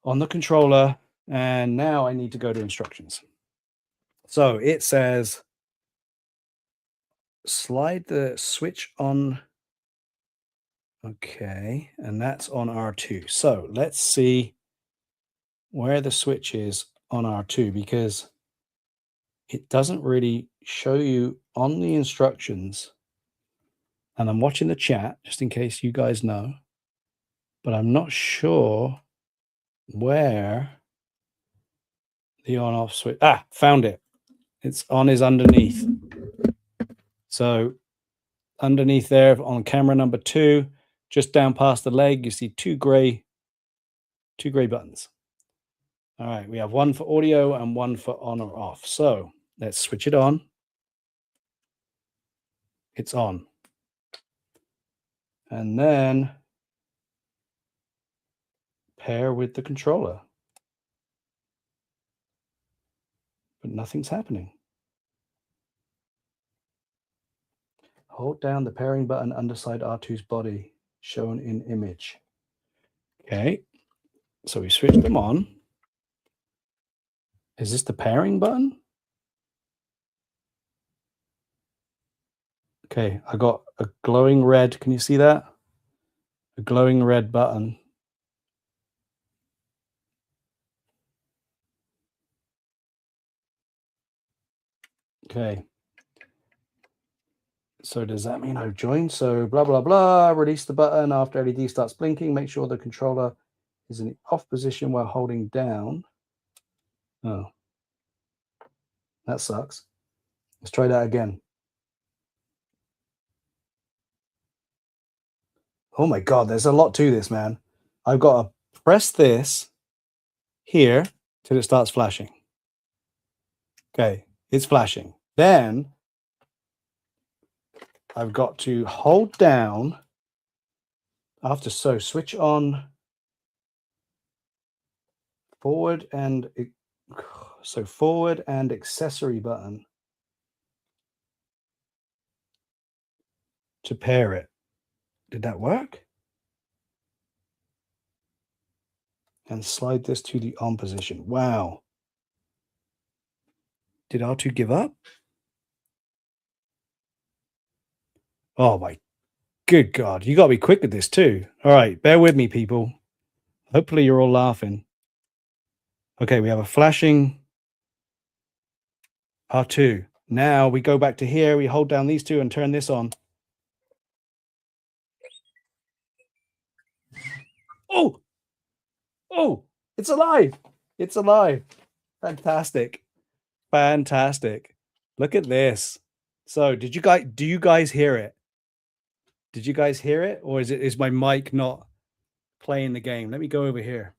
on the controller. And now I need to go to instructions. So it says, slide the switch on. Okay, and that's on R2. So let's see where the switch is on R2, because it doesn't really show you on the instructions. And I'm watching the chat just in case you guys know, but I'm not sure where the on-off switch. Found it. It's on his underneath. So underneath there on camera number 2, just down past the leg, you see two gray buttons. All right, we have one for audio and one for on or off. So let's switch it on. It's on. And then pair with the controller. But nothing's happening. Hold down the pairing button underside R2's body, shown in image. Okay, so we switched them on. Is this the pairing button? Okay, I got a glowing red. Can you see that? A glowing red button. Okay. So does that mean I've joined? So blah, blah, blah. Release the button after LED starts blinking. Make sure the controller is in the off position while holding down. Oh, that sucks. Let's try that again. Oh my God, there's a lot to this, man. I've got to press this here till it starts flashing. Okay, it's flashing. Then I've got to hold down after, so switch on forward and forward and accessory button to pair it. Did that work? And slide this to the on position. Wow. Did R2 give up? Oh my good God. You got to be quick with this too. All right, bear with me, people. Hopefully you're all laughing. Okay, we have a flashing R2. Now we go back to here. We hold down these two and turn this on. Oh, oh, it's alive. It's alive. Fantastic. Fantastic. Look at this. So do you guys hear it? Did you guys hear it? Or is my mic not playing the game? Let me go over here.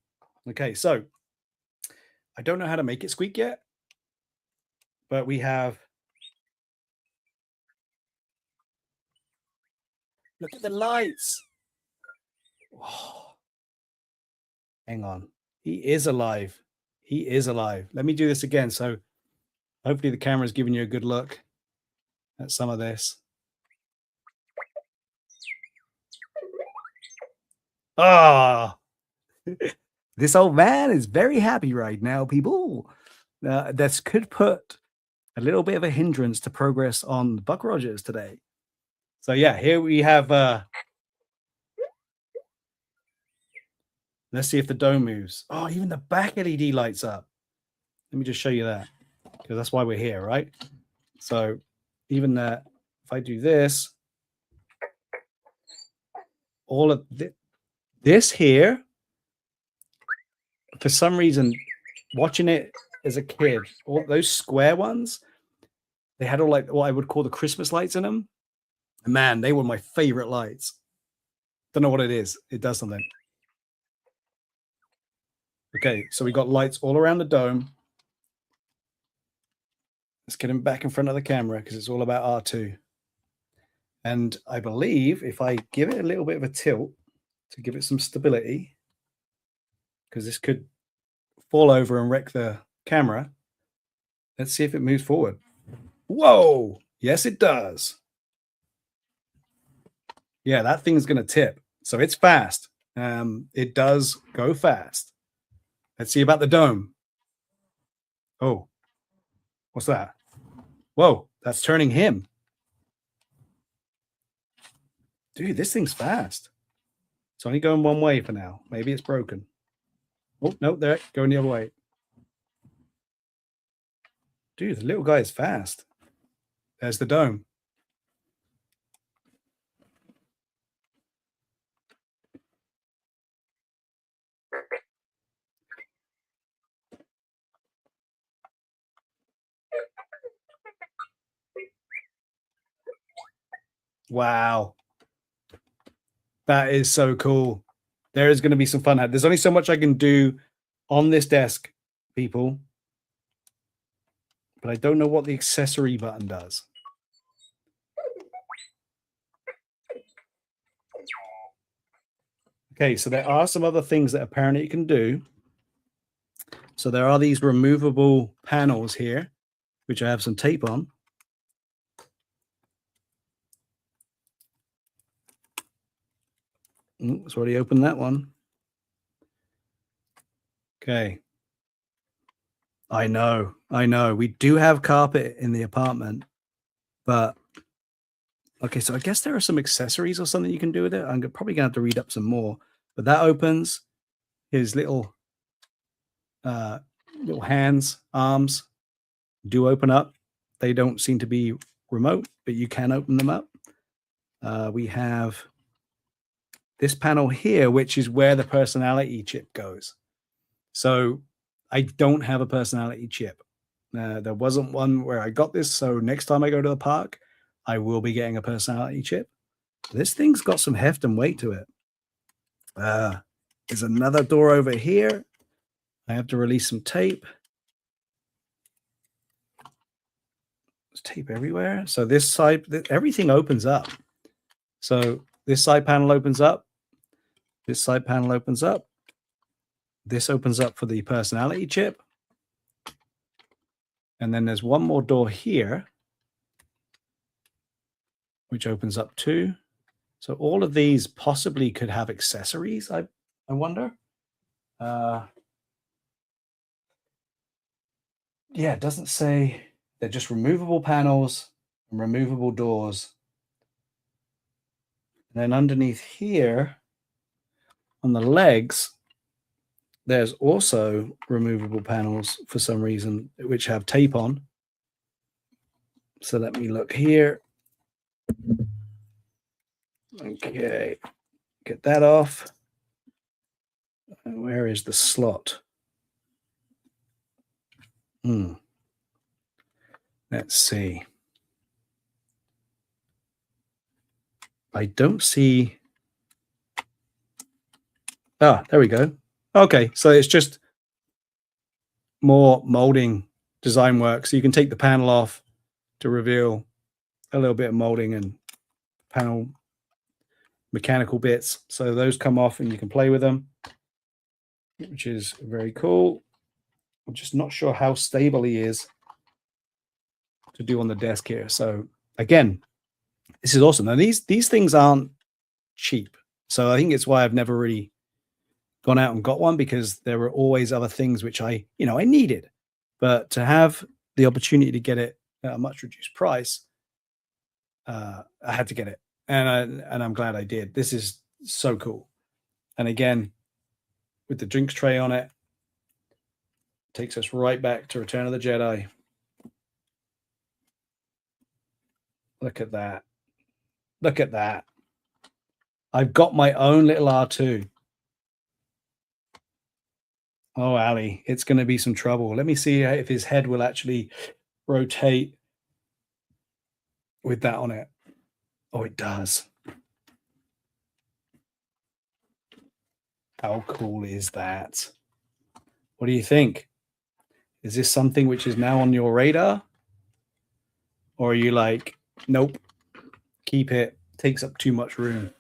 Okay, so I don't know how to make it squeak yet, but we have, look at the lights. Oh, hang on. He is alive. He is alive. Let me do this again. So hopefully the camera's giving you a good look at some of this. Ah, this old man is very happy right now, people. This could put a little bit of a hindrance to progress on Buck Rogers today. So yeah, here we have, let's see if the dome moves. Oh, even the back LED lights up. Let me just show you that, because that's why we're here, right? So even that, if I do this, all of this here, for some reason, watching it as a kid, all those square ones, they had all like what I would call the Christmas lights in them. Man, they were my favorite lights. Don't know what it is. It does something. Okay, so we got lights all around the dome. Let's get him back in front of the camera because it's all about R2. And I believe if I give it a little bit of a tilt to give it some stability, because this could fall over and wreck the camera. Let's see if it moves forward. Whoa! Yes, it does. Yeah, that thing's going to tip. So it's fast. It does go fast. Let's see about the dome. Oh, what's that? Whoa, that's turning him. Dude, this thing's fast. It's only going one way for now. Maybe it's broken. Oh, no, there, going the other way. Dude, the little guy is fast. There's the dome. Wow. That is so cool. There is going to be some fun. There's only so much I can do on this desk, people. But I don't know what the accessory button does. Okay, so there are some other things that apparently it can do. So there are these removable panels here, which I have some tape on. It's already opened that one. Okay. I know. We do have carpet in the apartment, but okay, so I guess there are some accessories or something you can do with it. I'm probably gonna have to read up some more, but that opens his little hands, arms do open up. They don't seem to be remote, but you can open them up. We have this panel here, which is where the personality chip goes. So I don't have a personality chip. There wasn't one where I got this. So next time I go to the park, I will be getting a personality chip. This thing's got some heft and weight to it. There's another door over here. I have to release some tape. There's tape everywhere. So this side, everything opens up. So this side panel opens up. This side panel opens up. This opens up for the personality chip. And then there's one more door here, which opens up too. So all of these possibly could have accessories, I wonder. Yeah, it doesn't say. They're just removable panels and removable doors. And then underneath here, on the legs, there's also removable panels for some reason, which have tape on. So let me look here. Okay, get that off. Where is the slot? Let's see. I don't see. Ah, there we go. Okay, so it's just more molding design work. So you can take the panel off to reveal a little bit of molding and panel mechanical bits. So those come off and you can play with them, which is very cool. I'm just not sure how stable he is to do on the desk here. So again, this is awesome. Now these things aren't cheap. So I think it's why I've never really gone out and got one, because there were always other things which I needed. But to have the opportunity to get it at a much reduced price, I had to get it. And I'm glad I did. This is so cool. And again, with the drinks tray on it, takes us right back to Return of the Jedi. Look at that. Look at that. I've got my own little R2. Oh, Ali, it's going to be some trouble. Let me see if his head will actually rotate with that on it. Oh, it does. How cool is that? What do you think? Is this something which is now on your radar? Or are you like, nope, keep it, takes up too much room?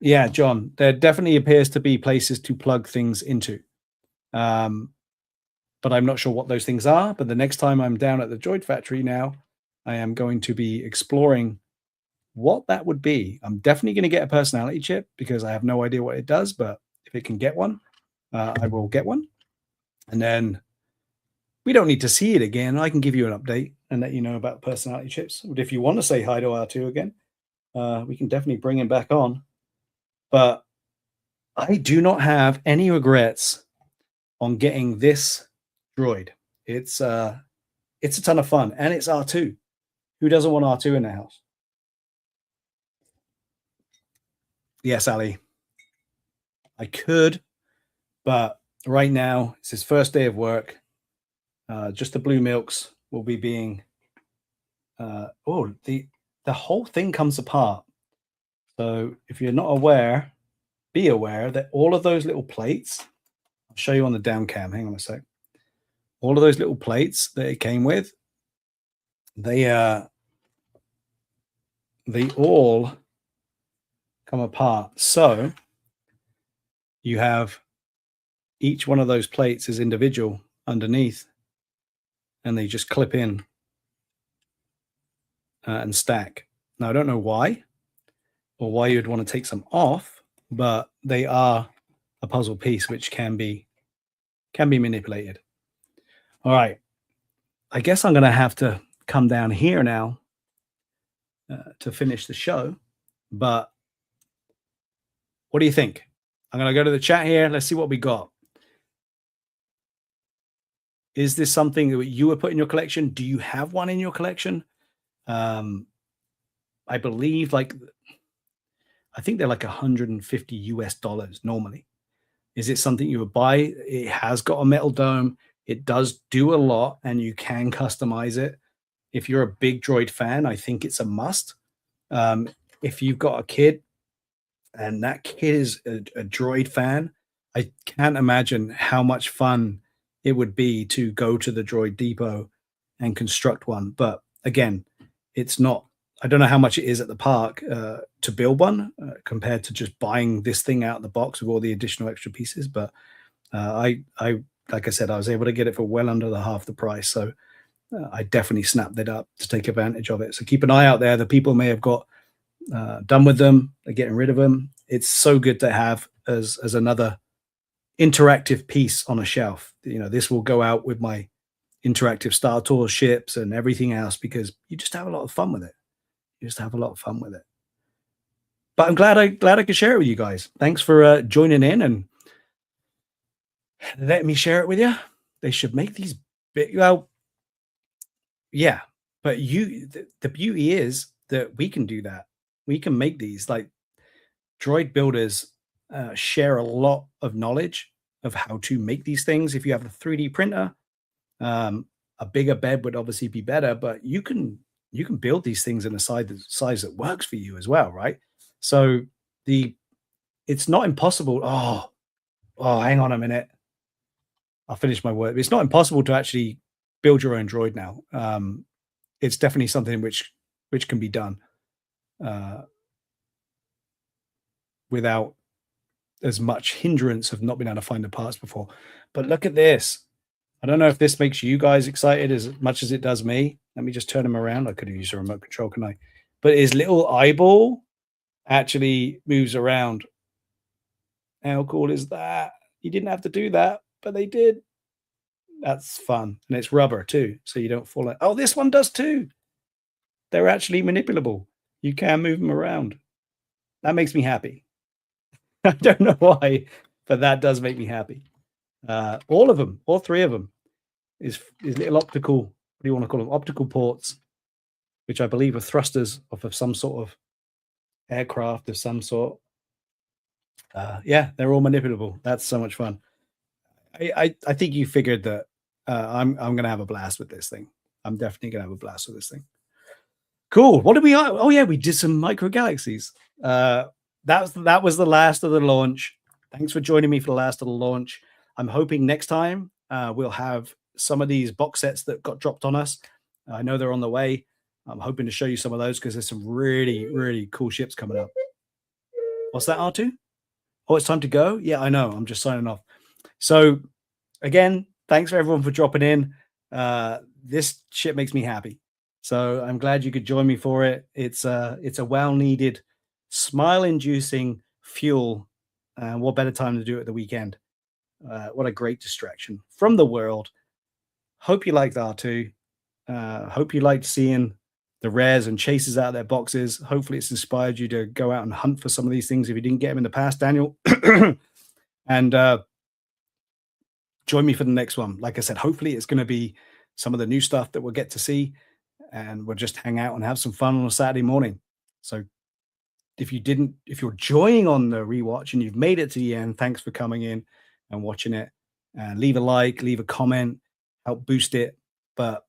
Yeah, John, there definitely appears to be places to plug things into. But I'm not sure what those things are. But the next time I'm down at the Droid factory now, I am going to be exploring what that would be. I'm definitely going to get a personality chip because I have no idea what it does. But if it can get one, I will get one. And then we don't need to see it again. I can give you an update and let you know about personality chips. But if you want to say hi to R2 again, we can definitely bring him back on. But I do not have any regrets on getting this droid. It's a ton of fun, and it's R2. Who doesn't want R2 in their house? Yes, Ali. I could, but right now it's his first day of work. Just the blue milks will be being. The whole thing comes apart. So if you're not aware, be aware that all of those little plates. I'll show you on the down cam. Hang on a sec. All of those little plates that it came with, they all come apart. So you have each one of those plates is individual underneath, and they just clip in and stack. Now, I don't know why or why you'd want to take some off, but they are a puzzle piece which can be manipulated. All right. I guess I'm going to have to come down here now to finish the show. But what do you think? I'm going to go to the chat here. Let's see what we got. Is this something that you would put in your collection? Do you have one in your collection? I believe I think they're like 150 US dollars normally. Is it something you would buy? It has got a metal dome. It does do a lot and you can customize it. If you're a big droid fan, I think it's a must. If you've got a kid and that kid is a droid fan, I can't imagine how much fun it would be to go to the droid depot and construct one. But again, it's not, I don't know how much it is at the park to build one compared to just buying this thing out of the box with all the additional extra pieces. But like I said, I was able to get it for well under the half the price. So I definitely snapped it up to take advantage of it. So keep an eye out there. The people may have got done with them, they're getting rid of them. It's so good to have as another interactive piece on a shelf. This will go out with my interactive Star Tours ships and everything else because you just have a lot of fun with it. But I'm glad I could share it with you guys. Thanks for joining in and let me share it with you. They should make these big. Well, yeah, but the beauty is that we can do that. We can make these. Like droid builders share a lot of knowledge of how to make these things. If you have a 3D printer, a bigger bed would obviously be better, but you can build these things in a size that works for you as well, right? So it's not impossible. Oh, hang on a minute. I'll finish my word. It's not impossible to actually build your own droid now. It's definitely something which can be done without as much hindrance of not being able to find the parts before. But look at this. I don't know if this makes you guys excited as much as it does me. Let me just turn him around. I could have used a remote control, couldn't I? But his little eyeball actually moves around. How cool is that? You didn't have to do that, but they did. That's fun. And it's rubber too, so you don't fall out. Oh, this one does too. They're actually manipulable. You can move them around. That makes me happy. I don't know why, but that does make me happy. All of them, all three of them, is little optical, what do you want to call them? Optical ports, which I believe are thrusters of some sort of aircraft of some sort. Yeah, they're all manipulable. That's so much fun. I think you figured that I'm gonna have a blast with this thing. I'm definitely gonna have a blast with this thing. Cool. What did we? Oh yeah, we did some micro galaxies. That was the last of the launch. Thanks for joining me for the last of the launch. I'm hoping next time we'll have some of these box sets that got dropped on us. I know they're on the way. I'm hoping to show you some of those because there's some really, really cool ships coming up. What's that, R2? Oh, it's time to go? Yeah, I know. I'm just signing off. So again, thanks for everyone for dropping in. This ship makes me happy. So I'm glad you could join me for it. It's a well-needed, smile-inducing fuel. What better time to do it at the weekend? What a great distraction from the world. Hope you liked R2. Hope you liked seeing the rares and chases out of their boxes. Hopefully it's inspired you to go out and hunt for some of these things if you didn't get them in the past, Daniel. And join me for the next one. Like I said, hopefully it's going to be some of the new stuff that we'll get to see, and we'll just hang out and have some fun on a Saturday morning. So if you're joining on the rewatch and you've made it to the end, thanks for coming in and watching it. And leave a like, leave a comment, help boost it. But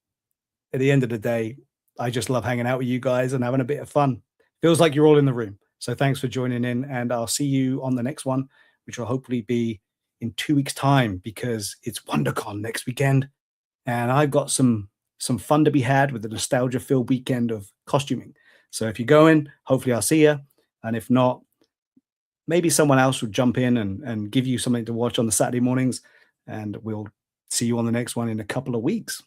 at the end of the day, I just love hanging out with you guys and having a bit of fun. Feels like you're all in the room. So thanks for joining in, and I'll see you on the next one, which will hopefully be in 2 weeks' time because it's WonderCon next weekend. And I've got some fun to be had with the nostalgia-filled weekend of costuming. So if you're going, hopefully I'll see you. And if not, maybe someone else will jump in and give you something to watch on the Saturday mornings. And we'll see you on the next one in a couple of weeks.